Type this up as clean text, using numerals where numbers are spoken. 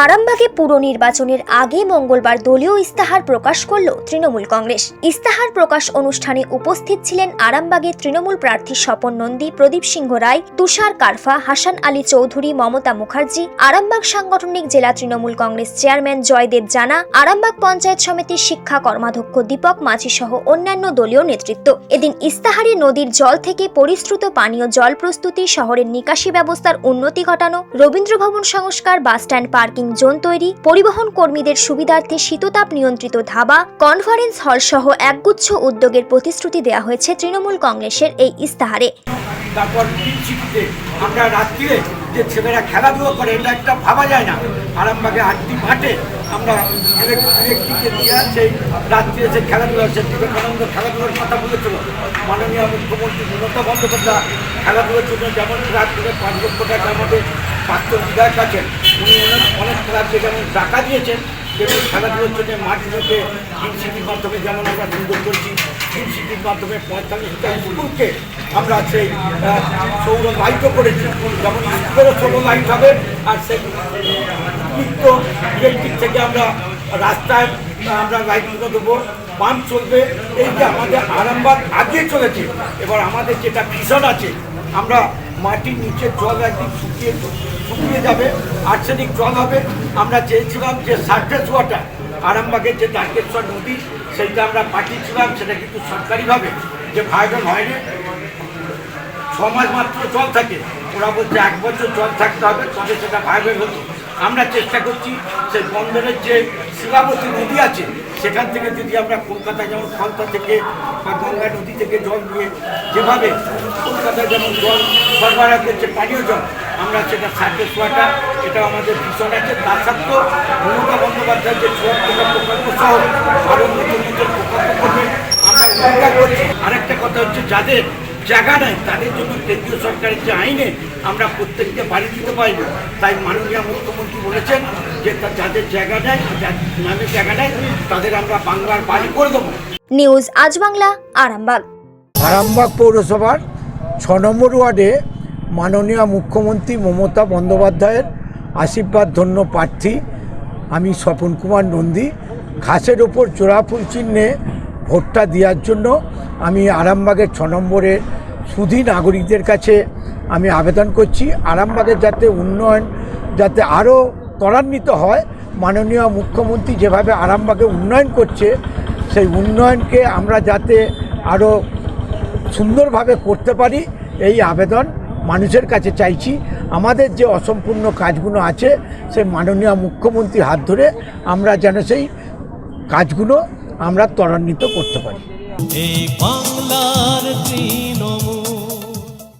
আরামবাগে পুর নির্বাচনের আগে মঙ্গলবার দলীয় ইস্তাহার প্রকাশ করল তৃণমূল কংগ্রেস। ইস্তাহার প্রকাশ অনুষ্ঠানে উপস্থিত ছিলেন আরামবাগের তৃণমূল প্রার্থী স্বপন নন্দী, প্রদীপ সিংহ রায়, তুষার কারফা, হাসান আলী চৌধুরী, মমতা মুখার্জি, আরামবাগ সাংগঠনিক জেলা তৃণমূল কংগ্রেস চেয়ারম্যান জয়দেব জানা, আরামবাগ পঞ্চায়েত সমিতির শিক্ষা কর্মাধ্যক্ষ দীপক মাঝি সহ অন্যান্য দলীয় নেতৃত্ব। এদিন ইস্তাহারে নদীর জল থেকে পরিশ্রুত পানীয় জল প্রস্তুতি, শহরের নিকাশি ব্যবস্থার উন্নতি ঘটানো, রবীন্দ্র ভবন সংস্কার, বাসস্ট্যান্ড পার্কিং জোন তৈরি, পরিবহন কর্মীদের সুবিধার্থে শীততাপ নিয়ন্ত্রিত ধাবা, কনফারেন্স হল সহ একগুচ্ছ উদ্যোগের প্রতিশ্রুতি দেওয়া হয়েছে তৃণমূল কংগ্রেসের এই ইস্তাহারে। তারপর আমরা রাত্রিরে যে ছেলেরা খেলাধুলো করে এটা একটা ভাবা যায় না। আরামবাগে আটটি মাঠে আমরা ইলেকট্রিকে দিয়ে সেই রাত্রিরে যে খেলাধুলো হচ্ছে, বিবেকানন্দ খেলাধুলোর কথা বলেছিল মাননীয় মুখ্যমন্ত্রী মমতা বন্দ্যোপাধ্যায়। খেলাধুলোর জন্য যেমন রাত্রিরে 5 লক্ষ টাকা আমাদের প্রাক্তন বিধায়ক আছেন, উনি অনেক খেলাধুলো যেমন টাকা দিয়েছেন, যেমন খেলাধুলোর জন্য মাঠগুলোকে গ্রিন সিটির মাধ্যমে যেমন আমরা সুন্দর করছি। গ্রিন সিটির মাধ্যমে 45টা স্কুলকে আমরা সেই সৌর লাইটও করেছি, যেমন স্কুলেরও সৌর লাইট হবে। আর সেই ইলেকট্রিক থেকে আমরা রাস্তায় আমরা লাইটগুলো দেবো, পাম্প চলবে। এই যে আমাদের আরামবাগ আগিয়ে চলেছে। এবার আমাদের যেটা ভিশন আছে, আমরা মাটির নিচে জল একদিন শুকিয়ে যাবে, আর্সেনিক জল হবে। আমরা চেয়েছিলাম যে সারফেস ওয়াটার, আরামবাগের যে তারকেশ্বর নদী, সেইটা আমরা পাঠিয়েছিলাম। সেটা কিন্তু সরকারিভাবে যে ভায়োলেশন হয়নি, 6 মাস মাত্র জল থাকে। ওরা বলছে 1 বছর জল থাকতে হবে, তবে সেটা ভায়োলেশন হতো। আমরা চেষ্টা করছি সেই বন্দরের যে শিলাবতী নদী আছে, সেখান থেকে যদি আমরা কলকাতায় যেমন ফলতা থেকে বা গঙ্গা নদী থেকে জল নিয়ে যেভাবে কলকাতায় যেমন জল সরবরাহ করছে পানীয় জল, আমরা সেটা সার্ফেস ওয়াটার, এটা আমাদের ভীষণ আছে। তার সত্ত্বেও মমতা বন্দ্যোপাধ্যায়ের যে 74টা প্রকল্প সহ আরও নতুন নতুন প্রকল্প করবে আমরা উপকার করছি। আরেকটা কথা হচ্ছে, যাদের জায়গা নেই তাদের জন্য কেন্দ্রীয় সরকারের যে আইনে আমরা প্রত্যেককে বাড়ি দিতে পারব। তাই মাননীয় মুখ্যমন্ত্রী বলেছেন যে যাদের জায়গা নেই, নামে জায়গা নেই, তাদের আমরা বাংলার বাড়ি করে দেবো। নিউজ আজ বাংলা, আরামবাগ। আরামবাগ পৌরসভার 6 নম্বর ওয়ার্ডে মাননীয় মুখ্যমন্ত্রী মমতা বন্দ্যোপাধ্যায়ের আশীর্বাদ ধন্য প্রার্থী আমি স্বপন কুমার নন্দী। ঘাসের ওপর জোড়াফুল চিহ্নে ভোটটা দেওয়ার জন্য আমি আরামবাগের 6 নম্বরের সুধী নাগরিকদের কাছে আমি আবেদন করছি। আরামবাগের যাতে উন্নয়ন যাতে আরও ত্বরান্বিত হয়, মাননীয় মুখ্যমন্ত্রী যেভাবে আরামবাগে উন্নয়ন করছে, সেই উন্নয়নকে আমরা যাতে আরও সুন্দরভাবে করতে পারি, এই আবেদন মানুষের কাছে চাইছি। আমাদের যে অসম্পূর্ণ কাজগুলো আছে, সেই মাননীয় মুখ্যমন্ত্রীর হাত ধরে আমরা যেন সেই কাজগুলো আমরা ত্বরান্বিত করতে পারি। এই বাংলা